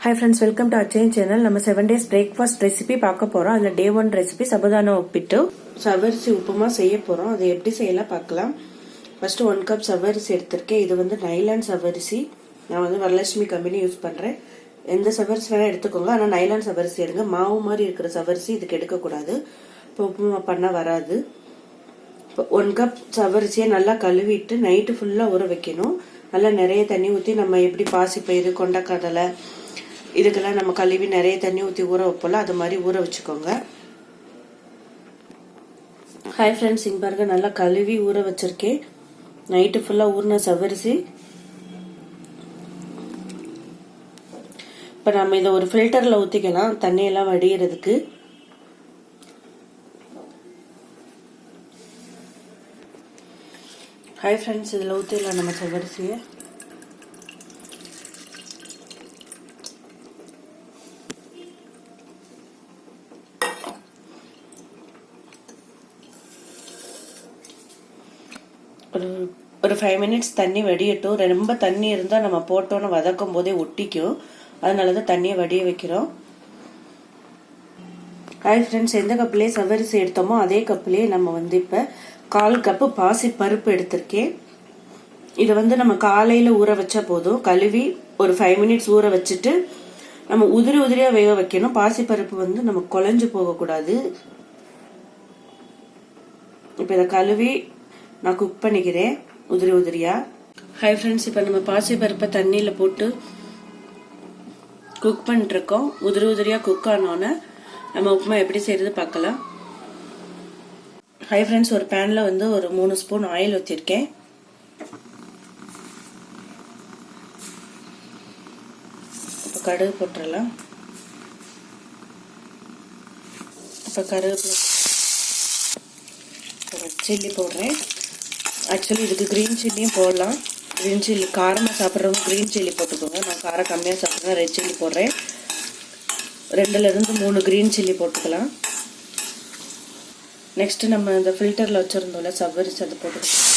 Hi friends, welcome to our channel. நம்ம 7 days breakfast recipe பார்க்க போறோம். அதுல day 1 recipe sabudhana uppittu savvarisi uppuma செய்ய போறோம். அது எப்படி செய்யலாம் பார்க்கலாம். First 1 cup savvarisi எடுத்துர்க்கேன். இது வந்து நைலான் savvarisi. நான் வந்து வரலட்சுமி கம்பெனி யூஸ் பண்றேன். எந்த savvarisi வேணா எடுத்துக்கோங்க. ஆனா நைலான் savvarisi எடுங்க. மாவு மாதிரி இருக்கிற savvarisi இதுக்கு எடுக்க கூடாது. uppuma பண்ண வராது. 1 cup savvarisiயை நல்லா கழுவிட்டு நைட் ஃபுல்லா ஊற வைக்கணும். நல்லா நிறைய தண்ணி ஊத்தி நம்ம எப்படி பாசிப்பயிறு கொண்டக்கடலை இதுக்கெல்லாம் நம்ம கழுவி நிறைய தண்ணி ஊற்றி ஊற வைப்போம்ல அது மாதிரி ஊற வச்சுக்கோங்க. ஹாய் ஃப்ரெண்ட்ஸ், இங்க பாருங்க நல்லா கழுவி ஊற வச்சிருக்கேன். நைட்டு ஃபுல்லா ஊறின சவரிசி. இப்போ நம்ம இதை ஒரு ஃபில்டர்ல ஊற்றிக்கலாம் தண்ணியெல்லாம் வடிகிறதுக்கு. ஹாய் ஃப்ரெண்ட்ஸ், இதில் ஊற்றிடலாம் நம்ம சவரிசியை. ஒரு 5 மினிட்ஸ் தண்ணி வடியட்டும். ரொம்ப தண்ணி இருந்தால் நம்ம போட்டோன்னு வதக்கும் போதே ஒட்டிக்கும். அதனால தான் தண்ணியை வடிய வைக்கிறோம். ஹாய் ஃப்ரெண்ட்ஸ், எந்த கப்லேயே சவரிசி எடுத்தோமோ அதே கப்லேயே நம்ம வந்து இப்போ 1/4 கப்பு பாசி பருப்பு எடுத்திருக்கேன். இதை வந்து நம்ம காலையில் ஊற வச்சா போதும். கழுவி ஒரு 5 மினிட்ஸ் ஊற வச்சுட்டு நம்ம உதிரி உதிரியாக வேக வைக்கணும். பாசி பருப்பு வந்து நம்ம குழஞ்சு போகக்கூடாது. இப்போ இதை கழுவி நான் குக் பண்ணிக்கிறேன் உதிரி உதிரியா. ஹாய் ஃப்ரெண்ட்ஸ், இப்போ நம்ம பாசி பருப்பை தண்ணியில் போட்டு குக் பண்ணிருக்கோம். உதிரி உதிரியா குக் ஆனோன்னு நம்ம உப்புமா எப்படி செய்யறது பார்க்கலாம். ஹாய் ஃப்ரெண்ட்ஸ், ஒரு பேன்ல வந்து ஒரு 3 ஸ்பூன் ஆயில் ஊற்றிருக்கேன். இப்போ கடுகு போட்டுடலாம். இப்போ கருவேப்பிலை சில்லி போடுறேன். ஆக்சுவலி இதுக்கு கிரீன் சில்லியும் போடலாம். கிரீன் சில்லி காரமாக சாப்பிட்றவங்க கிரீன் சில்லி போட்டுக்கோங்க. நான் காரம் கம்மியாக சாப்பிட்றேன், ரெட் சில்லி போடுறேன். 2 to 3 கிரீன் சில்லி போட்டுக்கலாம். நெக்ஸ்ட் நம்ம இந்த ஃபில்டரில் வச்சுருந்தோம்ல சவ்வரிசி அதை போட்டுக்கலாம்.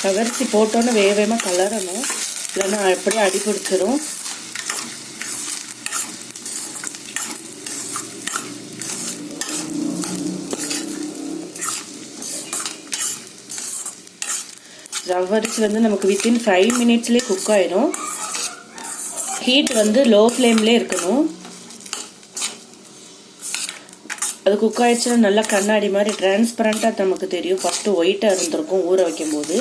சவரிசி போட்டோன்னு வேகமாக கலரணும், இல்லைன்னா அப்படியே அடி பிடிச்சிரும். சவரிசி வந்து நமக்கு வித்தின் 5 மினிட்ஸ்லேயே குக் ஆயிடும். ஹீட் வந்து லோ ஃப்ளேம்லேயே இருக்கணும். அது குக் ஆயிடுச்சுன்னா நல்லா கண்ணாடி மாதிரி டிரான்ஸ்பரண்டாக நமக்கு தெரியும். ஃபஸ்ட்டு ஒயிட்டாக இருந்திருக்கும் ஊற வைக்கும் போது,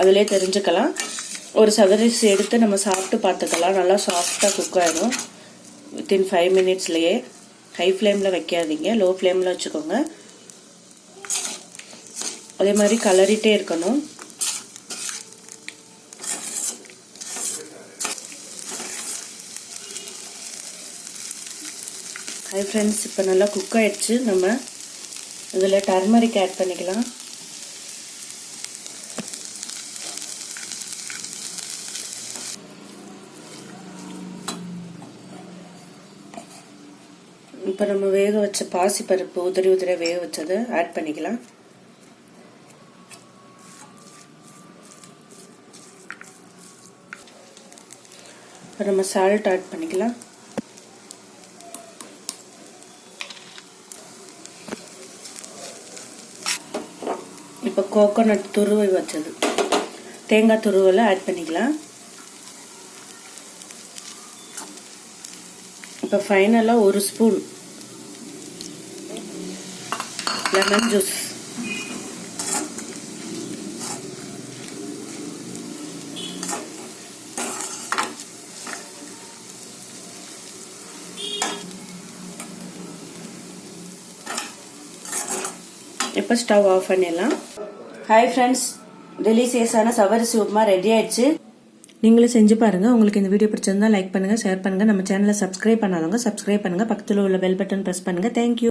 அதிலே தெரிஞ்சுக்கலாம். ஒரு சவரிசி எடுத்து நம்ம சாப்பிட்டு பார்த்துக்கலாம். நல்லா சாஃப்டாக குக் ஆகிடும் வித்தின் 5 மினிட்ஸ்லேயே. ஹை ஃப்ளேமில் வைக்காதீங்க, லோ ஃப்ளேமில் வச்சுக்கோங்க. அதே மாதிரி கலரிட்டே இருக்கணும். ஹை ஃப்ரெண்ட்ஸ், இப்போ நல்லா குக் ஆயிடுச்சு. நம்ம இதில் டர்மரிக் ஆட் பண்ணிக்கலாம். இப்போ நம்ம வேக வச்ச பாசி பருப்பு உதிரி உதிரியாக வேக வச்சதை ஆட் பண்ணிக்கலாம். இப்போ நம்ம சால்ட் ஆட் பண்ணிக்கலாம். இப்போ கோகோனட் துருவை வச்சது தேங்காய் துருவலை ஆட் பண்ணிக்கலாம். இப்போ ஃபைனலாக 1 ஸ்பூன் லெமன் ஜூஸ். இப்போ ஸ்டவ் ஆஃப் பண்ணிடலாம். ஹாய் ஃப்ரெண்ட்ஸ், டெலிசியஸான சவரிசி உப்புமா ரெடி ஆயிடுச்சு. நீங்களும் செஞ்சு பாருங்க. உங்களுக்கு இந்த வீடியோ பிடிச்சிருந்தா லைக் பண்ணுங்க, ஷேர் பண்ணுங்க. நம்ம சேனலை சப்ஸ்கிரைப் பண்ணாதவங்க சப்ஸ்கிரைப் பண்ணுங்க. பக்கத்தில் உள்ள பெல் பட்டன் பிரஸ் பண்ணுங்க. தேங்க்யூ.